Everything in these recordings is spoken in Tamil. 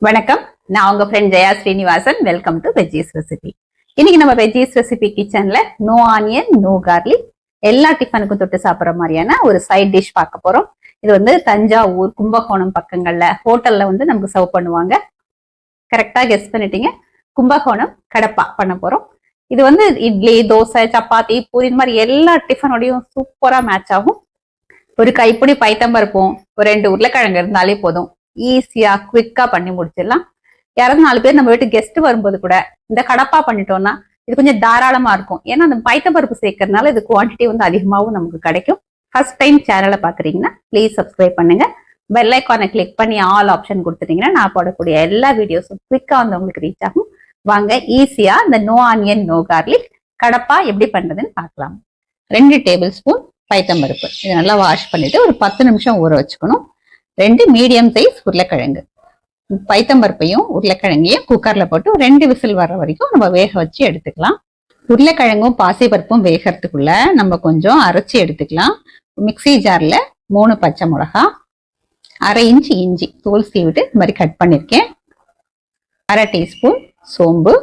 வணக்கம். நான் உங்க friend Jaya Srinivasan. Welcome to veggies recipe. இன்னைக்கு நம்ம வெஜ்ஜீஸ் ரெசிபி கிச்சன்ல நோ ஆனியன் நோ கார்லிக் எல்லா டிஃபனுக்கும் தொட்டு சாப்பிட்ற மாதிரியான ஒரு சைட் டிஷ் பார்க்க போறோம். இது வந்து தஞ்சாவூர், கும்பகோணம் பக்கங்கள்ல ஹோட்டல்ல வந்து நமக்கு சர்வ் பண்ணுவாங்க. கரெக்டா கெஸ் பண்ணிட்டீங்க, கும்பகோணம் கடப்பா பண்ண போறோம். இது வந்து இட்லி, தோசை, சப்பாத்தி, பூரி இந்த மாதிரி எல்லா டிஃபனோடையும் சூப்பரா மேட்ச் ஆகும். ஒரு கைப்பிடி பைத்தம்பருப்பும் ஒரு 2 உருளைக்கிழங்கு இருந்தாலே போதும். ஈஸியா குவிக்கா பண்ணி முடிச்சிடலாம். யாராவது 4 பேர் நம்ம வீட்டு கெஸ்ட் வரும்போது கூட இந்த கடப்பா பண்ணிட்டோம்னா இது கொஞ்சம் தாராளமா இருக்கும். ஏன்னா அந்த பைத்தம்பருப்பு சேர்க்கறதுனால இது குவான்டிட்டி வந்து அதிகமாகவும் நமக்கு கிடைக்கும். ஃபர்ஸ்ட் டைம் சேனலை பாக்குறீங்கன்னா ப்ளீஸ் சப்ஸ்கிரைப் பண்ணுங்க. பெல் ஐக்கானை கிளிக் பண்ணி ஆல் ஆப்ஷன் கொடுத்துட்டீங்கன்னா நான் போடக்கூடிய எல்லா வீடியோஸும் குவிக்கா வந்து உங்களுக்கு ரீச் ஆகும். வாங்க ஈஸியா இந்த no onion no garlic kadappa எப்படி பண்றதுன்னு பார்க்கலாம். 2 டேபிள் ஸ்பூன் பைத்தம்பருப்பு இதை நல்லா வாஷ் பண்ணிட்டு ஒரு 10 நிமிஷம் ஊற வச்சுக்கணும். 2 மீடியம் சைஸ் உருளைக்கிழங்கு, பைத்தம்பருப்பையும் உருளைக்கிழங்கையும் குக்கர்ல போட்டு 2 விசில் வர்ற வரைக்கும் நம்ம வேக வச்சு எடுத்துக்கலாம். உருளைக்கிழங்கும் பாசிப்பருப்பும் வேகிறதுக்குள்ள நம்ம கொஞ்சம் அரைச்சி எடுத்துக்கலாம். மிக்சி ஜார்ல 3 பச்சை மிளகா, 1/2 இன்ச் இஞ்சி தோல் சீவிட்டு இந்த மாதிரி கட் பண்ணிருக்கேன், 1/2 டீஸ்பூன் சோம்பு,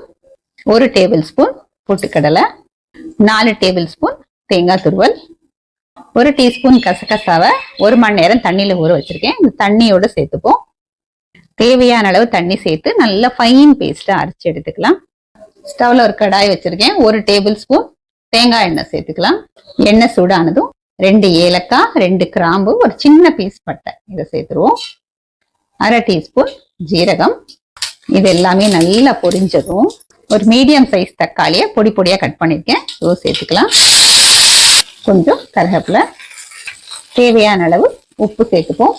1 டேபிள் ஸ்பூன் பொட்டுக்கடலை, 4 டேபிள் ஸ்பூன் தேங்காய் துருவல், 1 டீஸ்பூன் கசகசாவை 1 மணி நேரம் தண்ணியில ஊற வச்சிருக்கேன். இந்த தண்ணியோட சேர்த்துப்போம். தேவையான அளவு தண்ணி சேர்த்து நல்லா ஃபைன் பேஸ்டா அரைச்சு எடுத்துக்கலாம். ஸ்டவ்ல ஒரு கடாய் வச்சிருக்கேன். 1 டேபிள் ஸ்பூன் தேங்காய் எண்ணெய் சேர்த்துக்கலாம். எண்ணெய் சூடானதும் 2 ஏலக்காய், 2 கிராம்பு, ஒரு சின்ன பீஸ் பட்டை இதை சேர்த்துருவோம். 1/2 டீஸ்பூன் ஜீரகம். இது எல்லாமே நல்லா பொரிஞ்சதும் ஒரு மீடியம் சைஸ் தக்காளியை பொடி பொடியா கட் பண்ணிருக்கேன், இதை சேர்த்துக்கலாம். கொஞ்சம் கருவேப்பிலை, தேவையான அளவு உப்பு சேர்த்துப்போம்.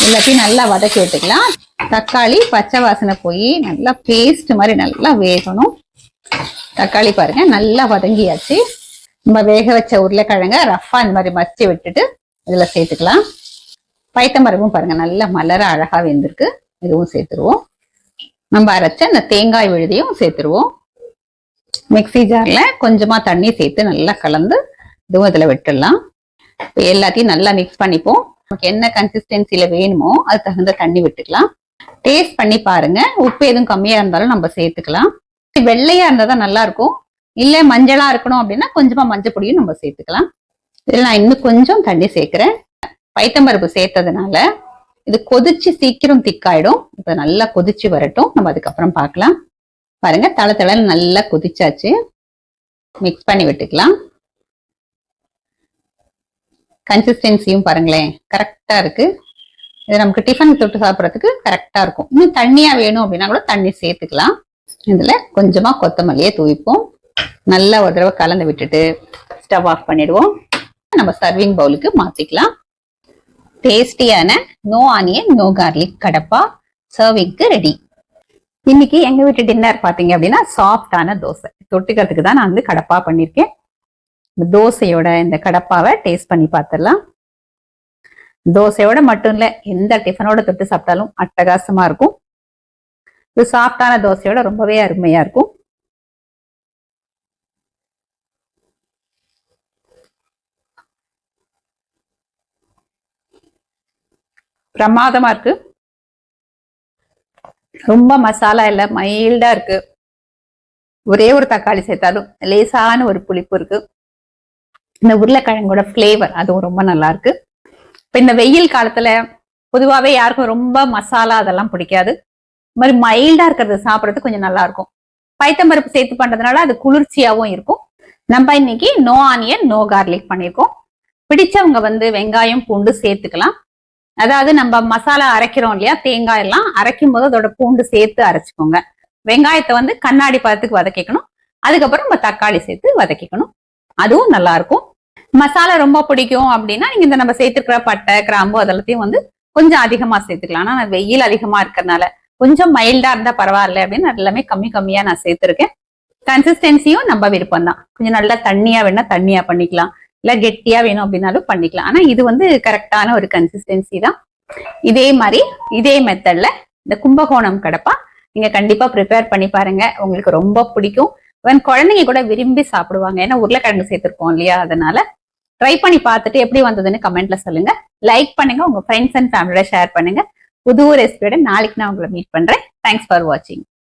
எல்லாத்தையும் நல்லா வதக்கி எடுத்துக்கலாம். தக்காளி பச்சை வாசனை போய் நல்லா பேஸ்ட் மாதிரி நல்லா வேகணும். தக்காளி பாருங்க நல்லா வதங்கியாச்சு. நம்ம வேக வச்ச உருளைக்கிழங்க ரஃபா இந்த மாதிரி மசிச்சு விட்டுட்டு இதுல சேர்த்துக்கலாம். பைத்தம்பருப்பும் பாருங்க நல்லா மலர அழகா வெந்திருக்கு, இதுவும் சேர்த்துருவோம். நம்ம அரைச்ச இந்த தேங்காய் விழுதியும் சேர்த்துருவோம். மிக்சி ஜார்ல கொஞ்சமா தண்ணி சேர்த்து நல்லா கலந்து இதுவும் இதுல விட்டுடலாம். எல்லாத்தையும் நல்லா மிக்ஸ் பண்ணிப்போம். நமக்கு என்ன கன்சிஸ்டன்சில வேணுமோ அது தகுந்த தண்ணி விட்டுக்கலாம். டேஸ்ட் பண்ணி பாருங்க, உப்பு எதுவும் கம்மியா இருந்தாலும் நம்ம சேர்த்துக்கலாம். வெள்ளையா இருந்தா தான் நல்லா இருக்கும். இல்ல மஞ்சளா இருக்கணும் அப்படின்னா கொஞ்சமா மஞ்சள் பொடியும் நம்ம சேர்த்துக்கலாம். இதுல நான் இன்னும் கொஞ்சம் தண்ணி சேர்க்கிறேன். பைத்தம்பருப்பு சேர்த்ததுனால இது கொதிச்சு சீக்கிரம் திக்காயிடும். இப்ப நல்லா கொதிச்சு வரட்டும், நம்ம அதுக்கப்புறம் பார்க்கலாம். பாருங்க தள தளன்னு நல்லா கொதிச்சாச்சு. மிக்ஸ் பண்ணி விட்டுக்கலாம். கன்சிஸ்டன்சியும் பாருங்களேன் கரெக்டா இருக்கு. இது நமக்கு டிஃபன் தொட்டு சாப்பிட்றதுக்கு கரெக்டா இருக்கும். இன்னும் தண்ணியா வேணும் அப்படின்னா கூட தண்ணி சேர்த்துக்கலாம். இதுல கொஞ்சமா கொத்தமல்லியை தூவிப்போம். நல்லா ஒரு தடவை கலந்து விட்டுட்டு ஸ்டவ் ஆஃப் பண்ணிடுவோம். நம்ம சர்விங் பவுலுக்கு மாத்திக்கலாம். டேஸ்டியான no onion no garlic kadappa சர்விங்க்கு ரெடி. இன்னைக்கு எங்க வீட்டு டின்னர் பாத்தீங்க அப்படின்னா சாஃப்டான தோசை தொட்டுக்கிறதுக்கு தான் நான் வந்து கடப்பா பண்ணிருக்கேன். இந்த தோசையோட இந்த கடப்பாவை டேஸ்ட் பண்ணி பார்த்துடலாம். தோசையோட மட்டும் இல்ல, எந்த டிஃபனோட தொட்டு சாப்பிட்டாலும் அட்டகாசமா இருக்கும். இது சாஃப்டான தோசையோட ரொம்பவே அருமையா இருக்கும். பிரமாதமா இருக்கு. ரொம்ப மசாலா இல்ல, மைல்டா இருக்கு. ஒரே ஒரு தக்காளி சேர்த்தாலும் லேசான ஒரு புளிப்பு இருக்கு. இந்த உருளைக்கிழங்கோட ஃபிளேவர் அதுவும் ரொம்ப நல்லா இருக்கு. இப்ப இந்த வெயில் காலத்துல பொதுவாவே யாருக்கும் ரொம்ப மசாலா அதெல்லாம் பிடிக்காது. இந்த மாதிரி மைல்டா இருக்கிறது சாப்பிட்றது கொஞ்சம் நல்லா இருக்கும். பைத்தம்பருப்பு சேர்த்து பண்றதுனால அது குளிர்ச்சியாவும் இருக்கும். நம்ம இன்னைக்கு நோ ஆனியன் நோ கார்லிக் பண்ணியிருக்கோம். பிடிச்சவங்க வந்து வெங்காயம் பூண்டு சேர்த்துக்கலாம். அதாவது நம்ம மசாலா அரைக்கிறோம் இல்லையா, தேங்காய் எல்லாம் அரைக்கும் போது அதோட பூண்டு சேர்த்து அரைச்சுக்கோங்க. வெங்காயத்தை வந்து கண்ணாடி பதத்துக்கு வதக்கிக்கணும். அதுக்கப்புறம் நம்ம தக்காளி சேர்த்து வதக்கிக்கணும், அதுவும் நல்லா இருக்கும். மசாலா ரொம்ப பிடிக்கும் அப்படின்னா நீங்க இந்த நம்ம சேர்த்துக்கிற பட்டை கிராம்பு அதெல்லாத்தையும் வந்து கொஞ்சம் அதிகமா சேர்த்துக்கலாம். ஆனா வெயில் அதிகமா இருக்கிறதுனால கொஞ்சம் மைல்டா இருந்தா பரவாயில்ல அப்படின்னு எல்லாமே கம்மியா நான் சேர்த்திருக்கேன். கன்சிஸ்டன்சியும் நம்ம விருப்பம் தான். கொஞ்சம் நல்லா தண்ணியா வேணா தண்ணியா பண்ணிக்கலாம், இல்ல கெட்டியா வேணும் அப்படின்னாலும் பண்ணிக்கலாம். ஆனா இது வந்து கரெக்டான ஒரு கன்சிஸ்டன்சி தான். இதே மாதிரி இதே மெத்தட்ல இந்த கும்பகோணம் கடப்பா நீங்க கண்டிப்பா ப்ரிப்பேர் பண்ணி பாருங்க, உங்களுக்கு ரொம்ப பிடிக்கும். குழந்தைங்க கூட விரும்பி சாப்பிடுவாங்க. ஏன்னா உருளைக்கிழங்கு சேர்த்திருக்கோம் இல்லையா, அதனால ட்ரை பண்ணி பார்த்துட்டு எப்படி வந்ததுன்னு கமெண்ட்ல சொல்லுங்க. லைக் பண்ணுங்க, உங்க ஃப்ரெண்ட்ஸ் அண்ட் ஃபேமிலியோட ஷேர் பண்ணுங்க. புது ரெசிபியோட நாளைக்கு நான் உங்களை மீட் பண்றேன். தேங்க்ஸ் ஃபார் வாட்சிங்.